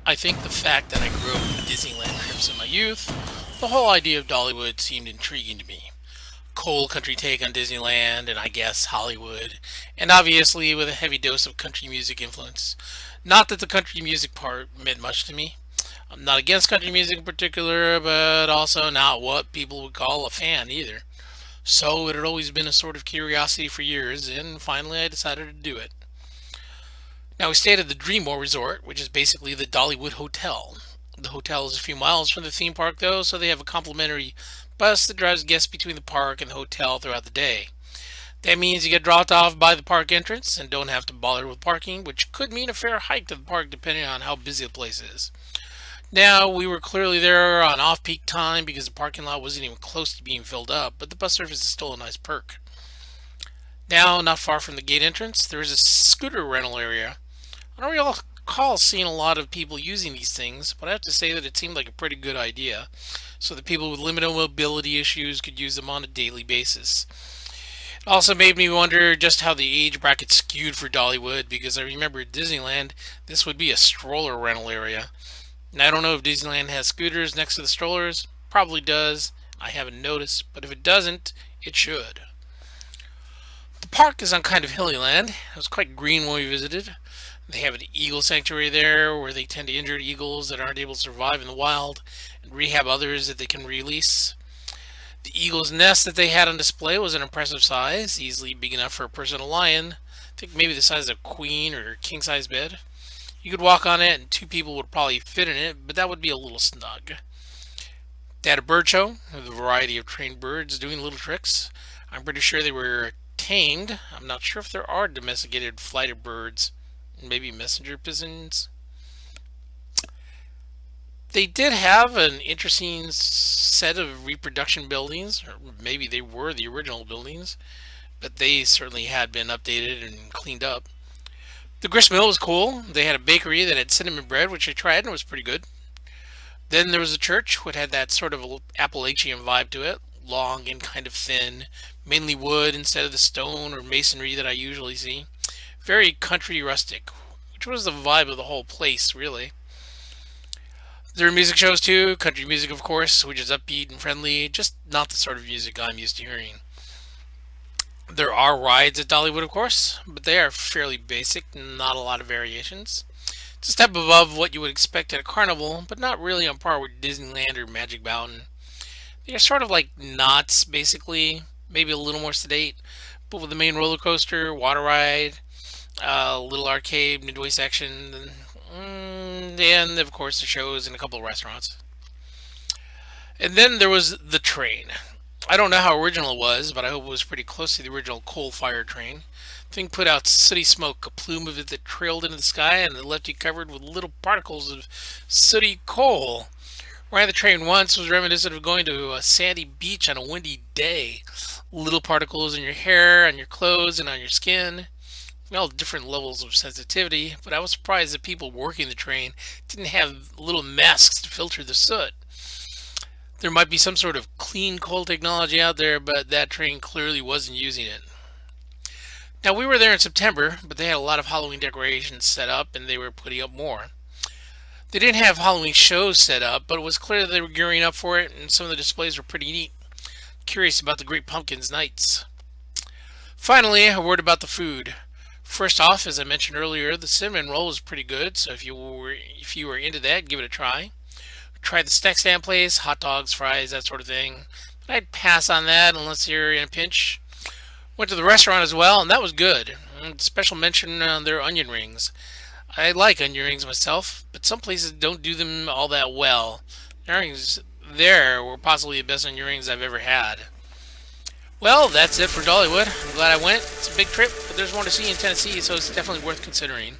I think the fact that I grew up with Disneyland trips in my youth, the whole idea of Dollywood seemed intriguing to me. Cold country take on Disneyland, and I guess Hollywood, and obviously with a heavy dose of country music influence. Not that the country music part meant much to me. I'm not against country music in particular, but also not what people would call a fan either. So it had always been a sort of curiosity for years, and finally I decided to do it. Now we stayed at the Dreamore Resort, which is basically the Dollywood Hotel. The hotel is a few miles from the theme park though, so they have a complimentary bus that drives guests between the park and the hotel throughout the day. That means you get dropped off by the park entrance and don't have to bother with parking, which could mean a fair hike to the park depending on how busy the place is. Now, we were clearly there on off peak time because the parking lot wasn't even close to being filled up, but the bus service is still a nice perk. Now, not far from the gate entrance, there is a scooter rental area. I don't recall seeing a lot of people using these things, but I have to say that it seemed like a pretty good idea, so that people with limited mobility issues could use them on a daily basis. It also made me wonder just how the age bracket skewed for Dollywood, because I remember at Disneyland, this would be a stroller rental area. And I don't know if Disneyland has scooters next to the strollers. Probably does. I haven't noticed, but if it doesn't, it should. The park is on kind of hilly land. It was quite green when we visited. They have an eagle sanctuary there where they tend to injure eagles that aren't able to survive in the wild and rehab others that they can release. The eagle's nest that they had on display was an impressive size, easily big enough for a person to lie in. I think maybe the size of a queen or king size bed. You could walk on it and two people would probably fit in it, but that would be a little snug. They had a bird show with a variety of trained birds doing little tricks. I'm pretty sure they were tamed. I'm not sure if there are domesticated flighted birds, maybe messenger pigeons. They did have an interesting set of reproduction buildings, or maybe they were the original buildings, but they certainly had been updated and cleaned up. The grist mill was cool. They had a bakery that had cinnamon bread, which I tried and it was pretty good. Then there was a church, which had that sort of Appalachian vibe to it, long and kind of thin, mainly wood instead of the stone or masonry that I usually see. Very country rustic, which was the vibe of the whole place, really. There were music shows too, country music, of course, which is upbeat and friendly, just not the sort of music I'm used to hearing. There are rides at Dollywood, of course, but they are fairly basic, not a lot of variations. It's a step above what you would expect at a carnival, but not really on par with Disneyland or Magic Mountain. They are sort of like knots, basically, maybe a little more sedate, but with the main roller coaster, water ride, little arcade, midway section, and of course the shows and a couple of restaurants. And then there was the train. I don't know how original it was, but I hope it was pretty close to the original coal-fired train. The thing put out sooty smoke, a plume of it that trailed into the sky, and it left you covered with little particles of sooty coal. Riding the train once was reminiscent of going to a sandy beach on a windy day. Little particles in your hair, on your clothes, and on your skin. All different levels of sensitivity, but I was surprised that people working the train didn't have little masks to filter the soot. There might be some sort of clean coal technology out there, but that train clearly wasn't using it. Now, we were there in September, but they had a lot of Halloween decorations set up and they were putting up more. They didn't have Halloween shows set up, but it was clear that they were gearing up for it, and some of the displays were pretty neat. Curious about the Great Pumpkins nights. Finally, a word about the food. First off, as I mentioned earlier, the cinnamon roll was pretty good, so if you were into that, give it a try. Try the snack stand place, hot dogs, fries, that sort of thing. But I'd pass on that unless you're in a pinch. Went to the restaurant as well, and that was good. Special mention on their onion rings. I like onion rings myself, but some places don't do them all that well. The rings there were possibly the best onion rings I've ever had. Well, that's it for Dollywood. I'm glad I went. It's a big trip, but there's more to see in Tennessee, so it's definitely worth considering.